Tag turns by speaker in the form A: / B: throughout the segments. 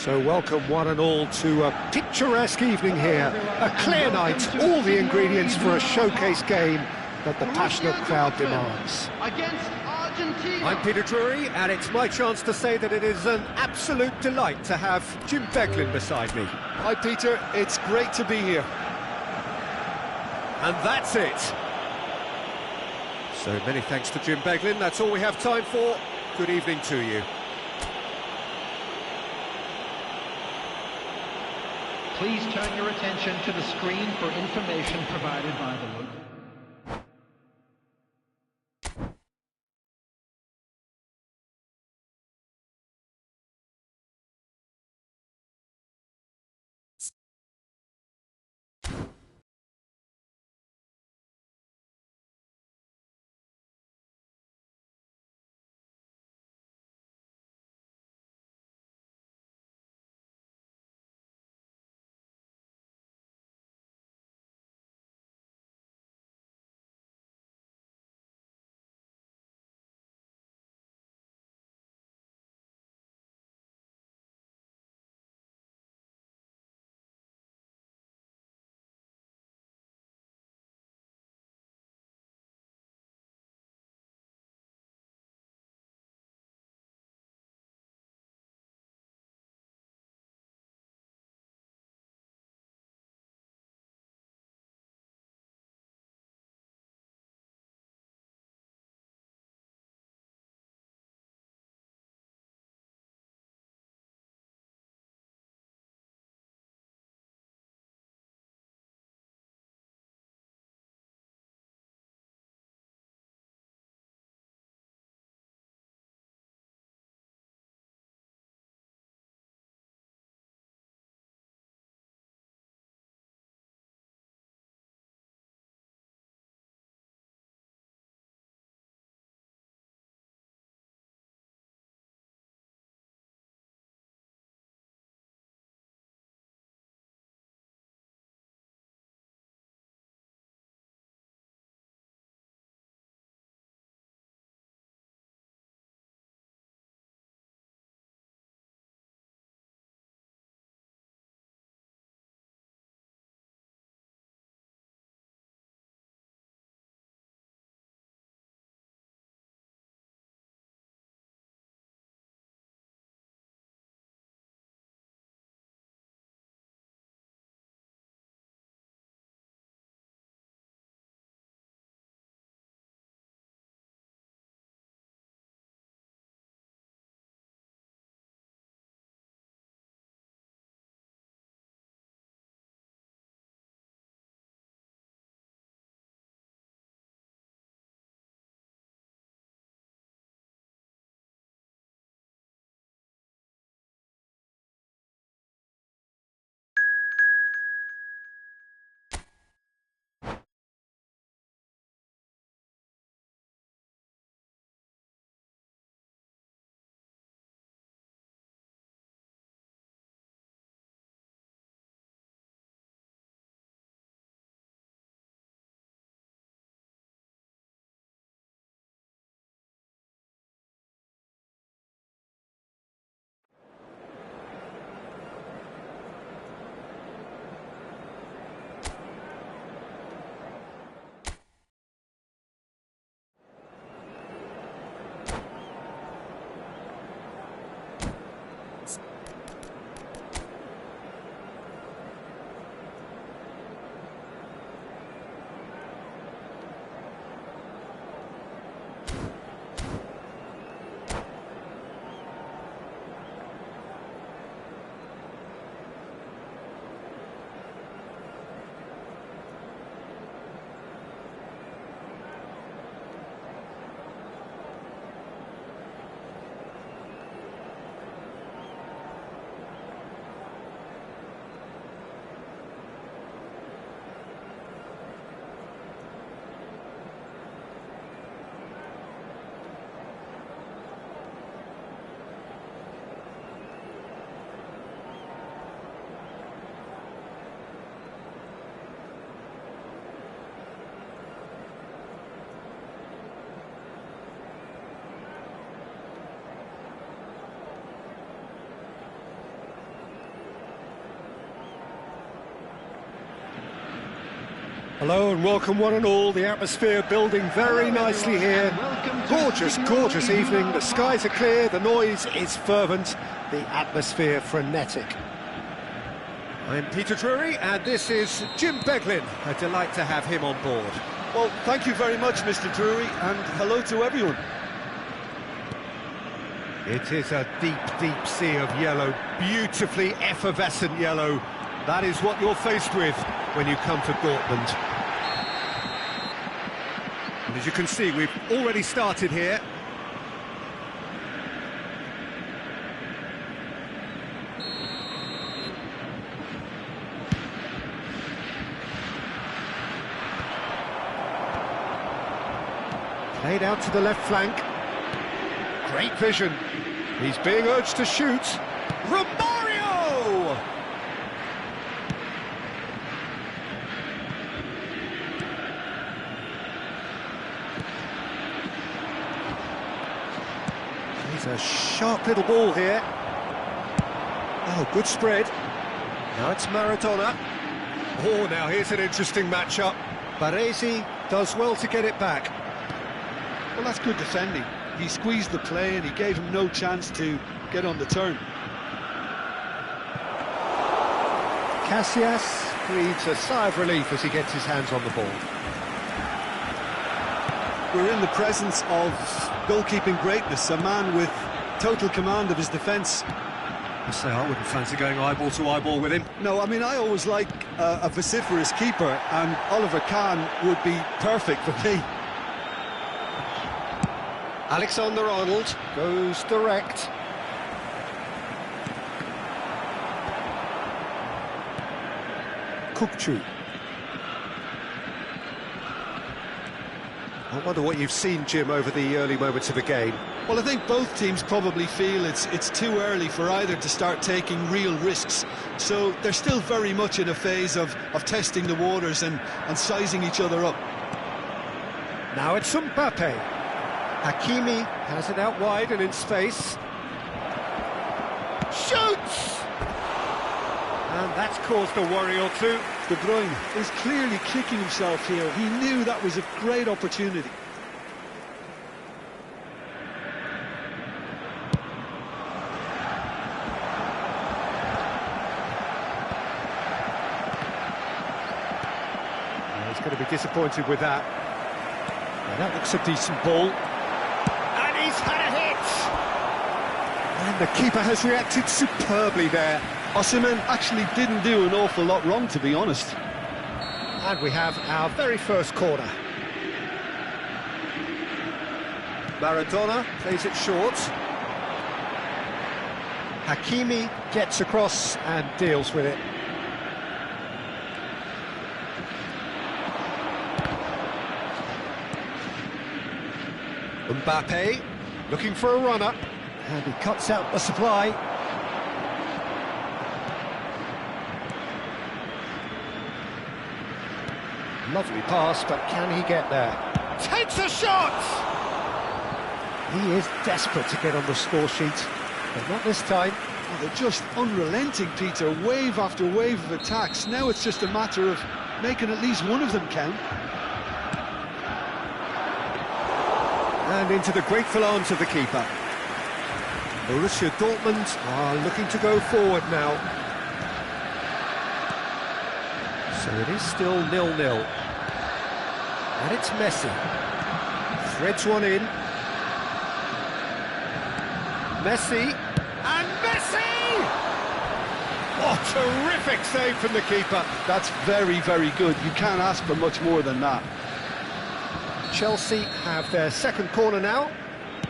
A: So welcome one and all to a picturesque evening here. A clear night, all the ingredients for a showcase game that the passionate crowd demands.
B: Against Argentina.
A: I'm Peter Drury, and it's my chance to say that it is an absolute delight to have Jim Beglin beside me.
C: Hi Peter, it's great to be here.
A: And that's it. So many thanks to Jim Beglin, that's all we have time for. Good evening to you.
B: Please turn your attention to the screen for information provided by the local
A: Hello and welcome one and all. The atmosphere building very nicely here. Gorgeous, gorgeous evening. The skies are clear, the noise is fervent, the atmosphere frenetic. I'm Peter Drury and this is Jim Beglin. A delight to have him on board.
C: Well, thank you very much, Mr. Drury, and hello to everyone.
A: It is a deep, deep sea of yellow, beautifully effervescent yellow. That is what you're faced with when you come to Dortmund. And as you can see, we've already started here. Played out to the left flank. Great vision. He's being urged to shoot. Romario! He's a sharp little ball here. Oh, good spread. Now it's Maradona. Oh, now here's an interesting matchup. Baresi does well to get it back.
C: Well, that's good defending. He squeezed the play and he gave him no chance to get on the turn.
A: Casillas breathes a sigh of relief as he gets his hands on the ball.
C: We're in the presence of goalkeeping greatness, a man with total command of his defence.
A: I say I wouldn't fancy going eyeball to eyeball with him.
C: No, I mean, I always like a vociferous keeper, and Oliver Kahn would be perfect for me.
A: Alexander-Arnold goes direct. Kukçu. I wonder what you've seen, Jim, over the early moments of the game.
C: Well, I think both teams probably feel it's too early for either to start taking real risks. So they're still very much in a phase of testing the waters and sizing each other up.
A: Now it's Mbappe. Hakimi has it out wide and in space. Shoots! And that's caused a worry or two.
C: De Bruyne is clearly kicking himself here. He knew that was a great opportunity.
A: He's going to be disappointed with that. Well, that looks a decent ball. And he's had a hit! And the keeper has reacted superbly there.
C: Osimhen actually didn't do an awful lot wrong, to be honest.
A: And we have our very first corner. Maradona plays it short. Hakimi gets across and deals with it. Mbappe looking for a run-up, and he cuts out the supply. Lovely pass, but can he get there? Takes a shot! He is desperate to get on the score sheet, but not this time.
C: Oh, they're just unrelenting, Peter. Wave after wave of attacks. Now it's just a matter of making at least one of them count.
A: And into the grateful arms of the keeper. Borussia Dortmund are looking to go forward now. So it is still 0-0. And it's Messi. Threads one in. Messi. And Messi! Oh, terrific save from the keeper.
C: That's very, very good. You can't ask for much more than that.
A: Chelsea have their second corner now.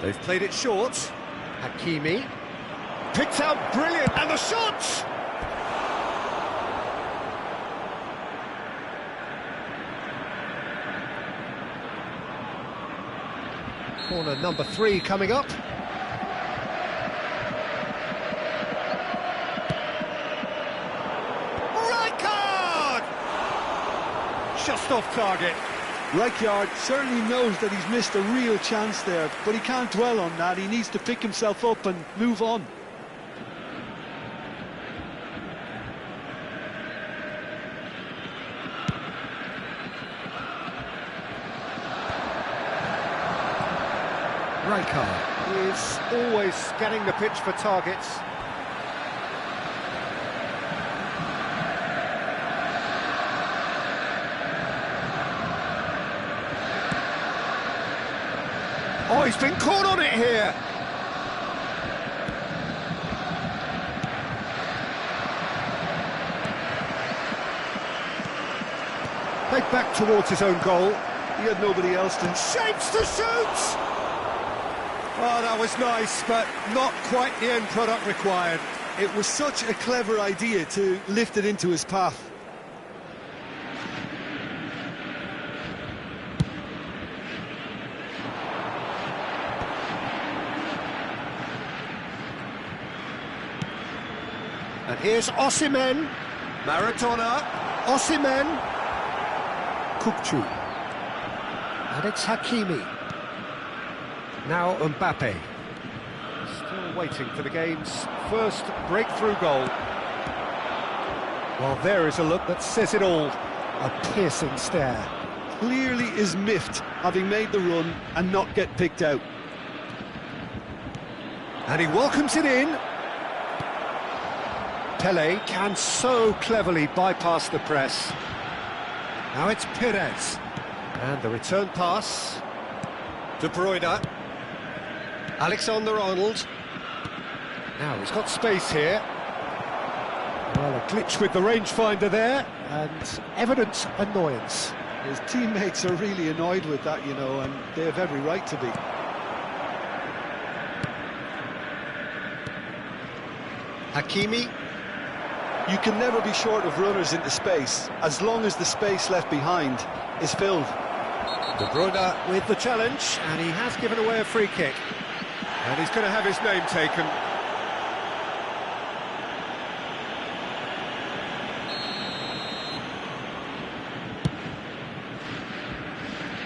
A: They've played it short. Hakimi picks out brilliant, and the shot! Corner number 3 coming up. Right card! Just off target.
C: Rijkaard certainly knows that he's missed a real chance there, but he can't dwell on that. He needs to pick himself up and move on.
A: Rijkaard is always scanning the pitch for targets. Oh, he's been caught on it here. Played back towards his own goal.
C: He had nobody else to...
A: Shapes to shoot! Oh, that was nice, but not quite the end product required.
C: It was such a clever idea to lift it into his path.
A: And here's Osimhen, Maradona, Osimhen, Kukçu, and it's Hakimi. Now Mbappe, still waiting for the game's first breakthrough goal. Well, there is a look that says it all, a piercing stare.
C: Clearly is miffed, having made the run and not get picked out.
A: And he welcomes it in. Pele can so cleverly bypass the press. Now it's Perez. And the return pass. De Bruyne. Alexander-Arnold. Now he's got space here. Well, a glitch with the rangefinder there, and evident annoyance.
C: His teammates are really annoyed with that, you know, and they have every right to be.
A: Hakimi.
C: You can never be short of runners into space, as long as the space left behind is filled.
A: De Bruyne with the challenge, and he has given away a free kick. And he's going to have his name taken.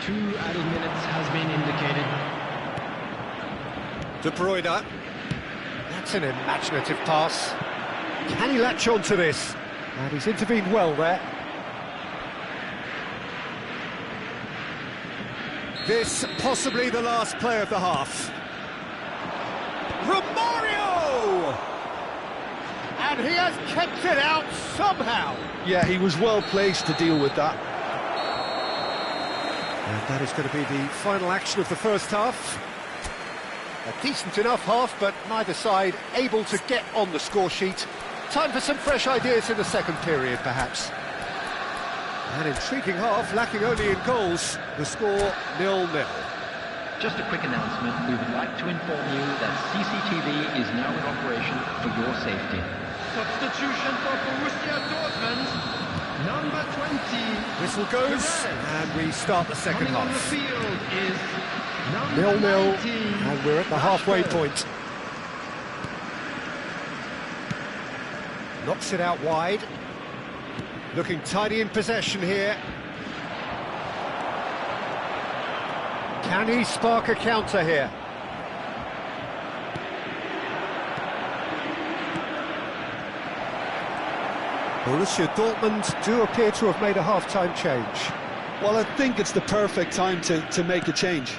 B: Two added minutes has been indicated.
A: De Bruyne. That's an imaginative pass. Can he latch on to this? And he's intervened well there. This possibly the last play of the half. Romario! And he has kept it out somehow.
C: Yeah, he was well placed to deal with that.
A: And that is going to be the final action of the first half. A decent enough half, but neither side able to get on the score sheet. Time for some fresh ideas in the second period, perhaps. An intriguing half, lacking only in goals. The score 0-0.
B: Just a quick announcement. We would like to inform you that CCTV is now in operation for your safety. Substitution for Borussia Dortmund, number 20.
A: Whistle goes, and we start the second
B: Coming on the
A: half.
B: field is number
A: 0-0,
B: 19,
A: and we're at the halfway
B: Rashford.
A: point. Knocks it out wide. Looking tidy in possession here. Can he spark a counter here? Borussia Dortmund do appear to have made a half-time change.
C: Well, I think it's the perfect time to make a change.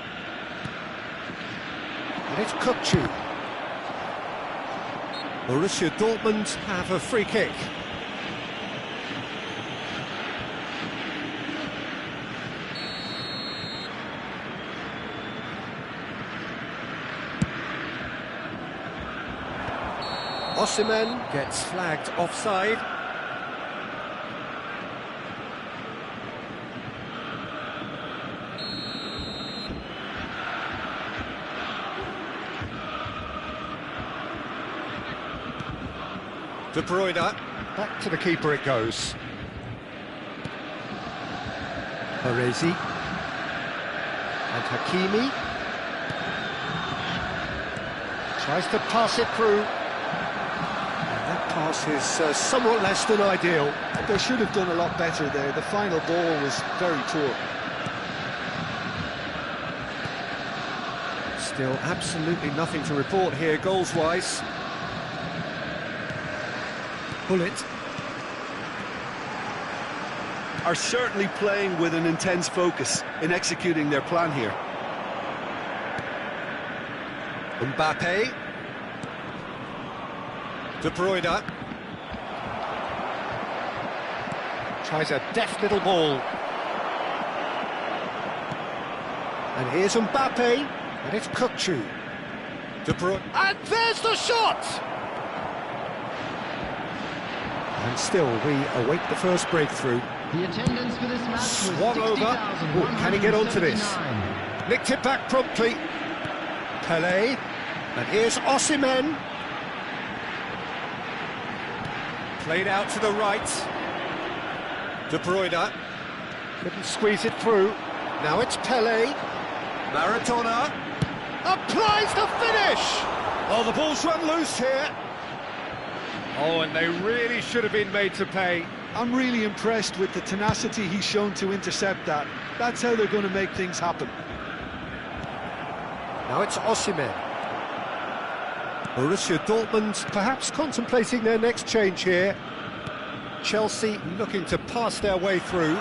A: And it's Kukçu. Borussia Dortmund have a free kick. Osimhen gets flagged offside. De Bruyne, back to the keeper it goes. Baresi. And Hakimi. Tries to pass it through. And that pass is somewhat less than ideal.
C: They should have done a lot better there. The final ball was very poor.
A: Still absolutely nothing to report here goals-wise. Bullet.
C: Are certainly playing with an intense focus in executing their plan here.
A: Mbappe. De Bruyne. Tries a deft little ball. And here's Mbappe, and it's Kukçu. De Bruyne. And there's the shot! And still, we await the first breakthrough.
B: The attendance for this match was
A: Swung over. Ooh, can he get onto this?
B: 60,179.
A: Nicked it back promptly. Pelé. And here's Osimhen. Played out to the right. De Bruyne. Couldn't squeeze it through. Now it's Pelé. Maradona. Applies the finish! Oh, the ball's run loose here. Oh, and they really should have been made to pay.
C: I'm really impressed with the tenacity he's shown to intercept that. That's how they're going to make things happen.
A: Now it's Osimhen. Borussia Dortmund perhaps contemplating their next change here. Chelsea looking to pass their way through.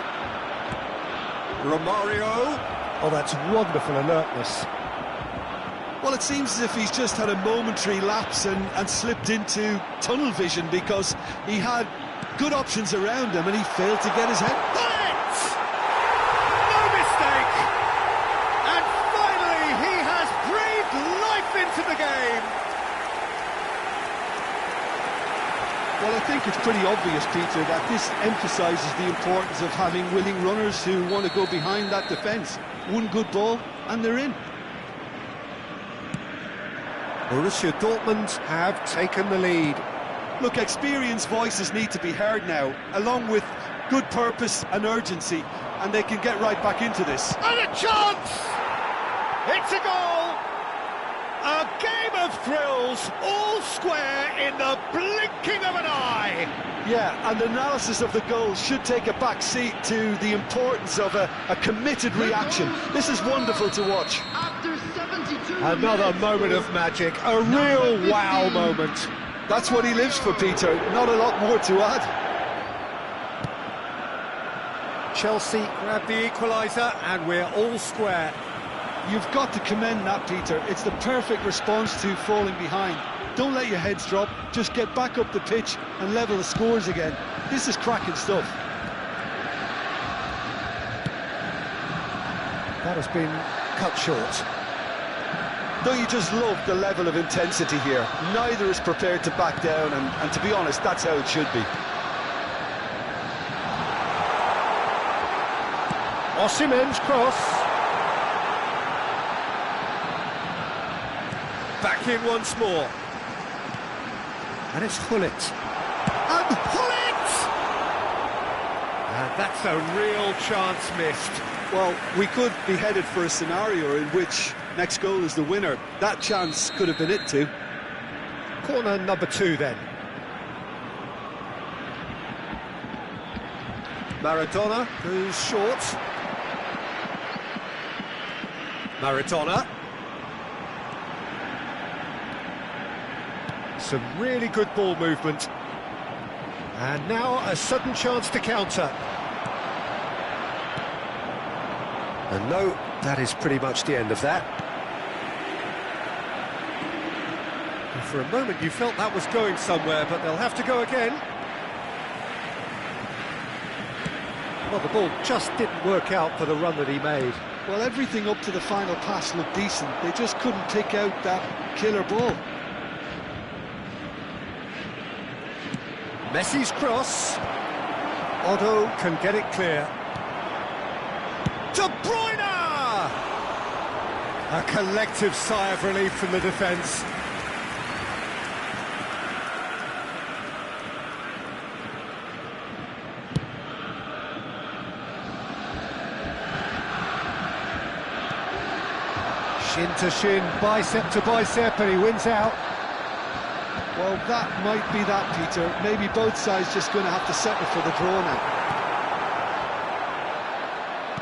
A: Romario. Oh, that's wonderful alertness.
C: Well, it seems as if he's just had a momentary lapse and slipped into tunnel vision, because he had good options around him and he failed to get his head.
A: Hit! No mistake! And finally he has breathed life into the game!
C: Well, I think it's pretty obvious, Peter, that this emphasises the importance of having willing runners who want to go behind that defence. One good ball and they're in.
A: Borussia Dortmund have taken the lead.
C: Look, experienced voices need to be heard now, along with good purpose and urgency, and they can get right back into this.
A: And a chance! It's a goal! A game of thrills, all square in the blinking of an eye!
C: Yeah, and analysis of the goal should take a back seat to the importance of a committed reaction. This is wonderful to watch.
B: After 72
A: Another
B: minutes,
A: moment of magic, a real wow moment.
C: That's what he lives for, Peter. Not a lot more to add.
A: Chelsea grab the equaliser and we're all square.
C: You've got to commend that, Peter. It's the perfect response to falling behind. Don't let your heads drop, just get back up the pitch and level the scores again. This is cracking stuff.
A: That has been cut short.
C: Don't you just love the level of intensity here? Neither is prepared to back down, and to be honest, that's how it should be.
A: Osimhen's cross. Back in once more. And it's Hullet. And Hullet! And that's a real chance missed.
C: Well, we could be headed for a scenario in which next goal is the winner. That chance could have been it too.
A: Corner number 2 then. Maradona goes short. Maradona. Some really good ball movement. And now a sudden chance to counter. And no, that is pretty much the end of that. And for a moment you felt that was going somewhere, but they'll have to go again. Well, the ball just didn't work out for the run that he made.
C: Well, everything up to the final pass looked decent. They just couldn't pick out that killer ball.
A: Messi's cross. Otto can get it clear. De Bruyne! A collective sigh of relief from the defence. Shin to shin, bicep to bicep, and he wins out.
C: Well, that might be that, Peter. Maybe both sides just going to have to settle for the draw now.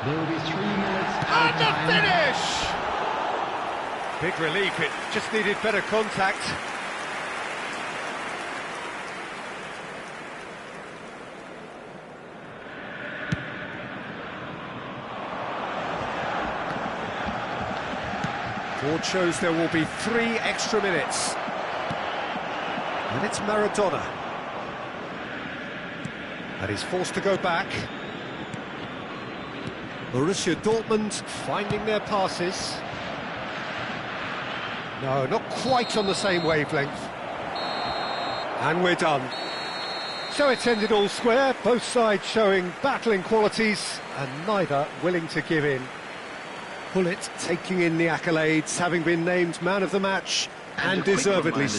B: There will be 3 minutes.
A: And the finish! Big relief, it just needed better contact. Board shows there will be 3 extra minutes. And it's Maradona. And he's forced to go back. Borussia Dortmund finding their passes. No, not quite on the same wavelength. And we're done. So it's ended all square, both sides showing battling qualities and neither willing to give in. Pullet taking in the accolades, having been named man of the match, and
B: a quick
A: deservedly
B: reminder
A: so.